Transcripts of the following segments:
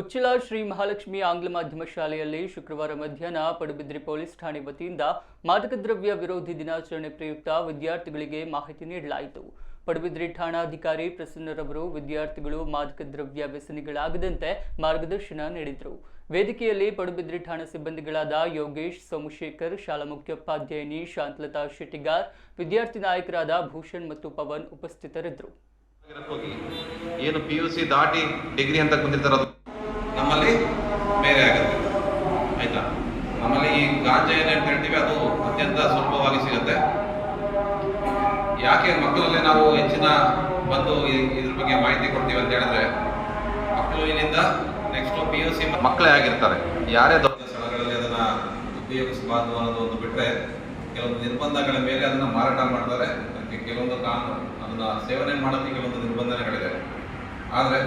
ಉಚ್ಚಿಲ ಶ್ರೀ ಮಹಾಲಕ್ಷ್ಮಿ ಆಂಗ್ಲ ಮಾಧ್ಯಮ ಶಾಲೆಯಲ್ಲಿ ಶುಕ್ರವಾರ ಮಧ್ಯಾಹ್ನ ಪಡುಬಿದ್ರಿ ಪೊಲೀಸ್ ಠಾಣೆ ವತಿಯಿಂದ ಮಾದಕ ದ್ರವ್ಯ ವಿರೋಧಿ ದಿನಾಚರಣೆ ಪ್ರಯುಕ್ತ ವಿದ್ಯಾರ್ಥಿಗಳಿಗೆ ಮಾಹಿತಿ ನೀಡಲಾಯಿತು. ಪಡುಬಿದ್ರಿ ಠಾಣಾಧಿಕಾರಿ ಪ್ರಸನ್ನರವರು ವಿದ್ಯಾರ್ಥಿಗಳು ಮಾದಕ ದ್ರವ್ಯ ವ್ಯಸನಿಗಳಾಗದಂತೆ ಮಾರ್ಗದರ್ಶನ ನೀಡಿದರು. ವೇದಿಕೆಯಲ್ಲಿ ಪಡುಬಿದ್ರಿ ಠಾಣಾ ಸಿಬ್ಬಂದಿಗಳಾದ ಯೋಗೇಶ್, ಸೋಮಶೇಖರ್, ಶಾಲಾ ಮುಖ್ಯೋಪಾಧ್ಯಾಯಿನಿ ಶಾಂತಲತಾ ಶೆಟ್ಟಿಗಾರ್, ವಿದ್ಯಾರ್ಥಿ ನಾಯಕರಾದ ಭೂಷಣ್ ಮತ್ತು ಪವನ್ ಉಪಸ್ಥಿತರಿದ್ದರು. ಏನು ಪಿಯುಸಿ ದಾಟಿ ಡಿಗ್ರಿ ಅಂತ ಕುಂದಿರ್ತಾರ ನಮ್ಮಲ್ಲಿ ಬೇರೆ ಆಗುತ್ತೆ. ಆಯ್ತಾ, ನಮ್ಮಲ್ಲಿ ಈ ಗಾಂಜಾ ಏನಂತ ಹೇಳ್ತೀವಿ ಅದು ಅತ್ಯಂತ ಸುಲಭವಾಗಿ ಸಿಗುತ್ತೆ. ಯಾಕೆ ಮಕ್ಕಳಲ್ಲೇ ನಾವು ಹೆಚ್ಚಿನ ಬಂದು ಇದ್ರ ಬಗ್ಗೆ ಮಾಹಿತಿ ಕೊಡ್ತೀವಿ ಅಂತ ಹೇಳಿದ್ರೆ, ಮಕ್ಕಳು ಇಲ್ಲಿಂದ ನೆಕ್ಸ್ಟ್ ಪಿಯುಸಿ ಮಕ್ಕಳೇ ಆಗಿರ್ತಾರೆ. ಯಾರೇ ದೊಡ್ಡ ಸ್ಥಳಗಳಲ್ಲಿ ಅದನ್ನ ಉಪಯೋಗಿಸಬಾರ್ದು ಅನ್ನೋದು ಒಂದು ಬಿಟ್ಟರೆ, ಕೆಲವೊಂದು ನಿರ್ಬಂಧಗಳ ಮೇಲೆ ಅದನ್ನ ಮಾರಾಟ ಮಾಡ್ತಾರೆ. ಅದಕ್ಕೆ ಕೆಲವೊಂದು ಕಾನೂನು ಅದನ್ನ ಸೇವನೆ ಮಾಡೋದಕ್ಕೆ ಕೆಲವೊಂದು ನಿರ್ಬಂಧಗಳಿದೆ. ಆದರೆ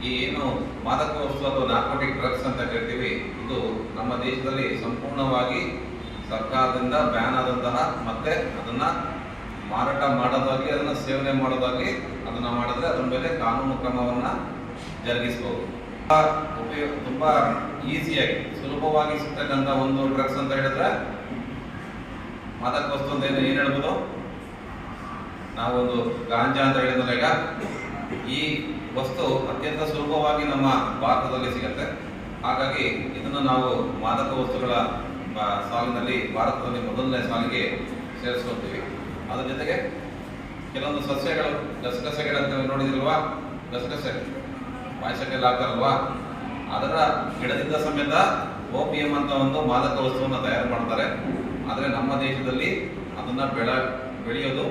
ಈ ಏನು ಮಾದಕ ವಸ್ತು ಅಥವಾ ನಾರ್ಕೋಟಿಕ್ ಡ್ರಗ್ಸ್ ಅಂತ ಹೇಳ್ತೀವಿ, ಇದು ನಮ್ಮ ದೇಶದಲ್ಲಿ ಸಂಪೂರ್ಣವಾಗಿ ಸರ್ಕಾರದಿಂದ ಬ್ಯಾನ್ ಆದಂತಹ, ಮತ್ತೆ ಅದನ್ನ ಮಾರಾಟ ಮಾಡೋದಾಗಿ ಅದನ್ನ ಸೇವನೆ ಮಾಡೋದಾಗಿ ಅದನ್ನ ಮಾಡಿದ್ರೆ ಅದ್ರ ಮೇಲೆ ಕಾನೂನು ಕ್ರಮವನ್ನ ಜರುಗಿಸಬಹುದು. ತುಂಬಾ ಈಸಿಯಾಗಿ ಸುಲಭವಾಗಿ ಸಿಗ್ತಕ್ಕಂಥ ಒಂದು ಡ್ರಗ್ಸ್ ಅಂತ ಹೇಳಿದ್ರೆ ಮಾದಕ ವಸ್ತು ಅಂತ ಏನ್ ಹೇಳ್ಬೋದು, ನಾವೊಂದು ಗಾಂಜಾ ಅಂತ ಹೇಳಿದ್ರೆ ಈಗ ಈ ವಸ್ತು ಅತ್ಯಂತ ಸುಲಭವಾಗಿ ನಮ್ಮ ಭಾರತದಲ್ಲಿ ಸಿಗುತ್ತೆ. ಹಾಗಾಗಿ ಇದನ್ನು ನಾವು ಮಾದಕ ವಸ್ತುಗಳ ಸಾಲಿನಲ್ಲಿ ಭಾರತದಲ್ಲಿ ಮೊದಲನೇ ಸಾಲಿಗೆ ಸೇರಿಸ್ಕೊಳ್ತೀವಿ. ಅದ್ರ ಜೊತೆಗೆ ಕೆಲವೊಂದು ಸಸ್ಯಗಳು, ಗಸಗಸೆಗಳಂತ ನೋಡಿದಿಲ್ವಾ, ಗಸಗಸೆ ಪಾಯಸಕ್ಕೆಲ್ಲ ಹಾಕ್ತಾರಲ್ವಾ, ಅದರ ಗಿಡದಿಂದ ಸಮೇತ ಓಪಿಯಂ ಅಂತ ಒಂದು ಮಾದಕ ವಸ್ತುವನ್ನು ತಯಾರು ಮಾಡ್ತಾರೆ. ಆದರೆ ನಮ್ಮ ದೇಶದಲ್ಲಿ ಅದನ್ನ ಬೆಳೆಯೋದು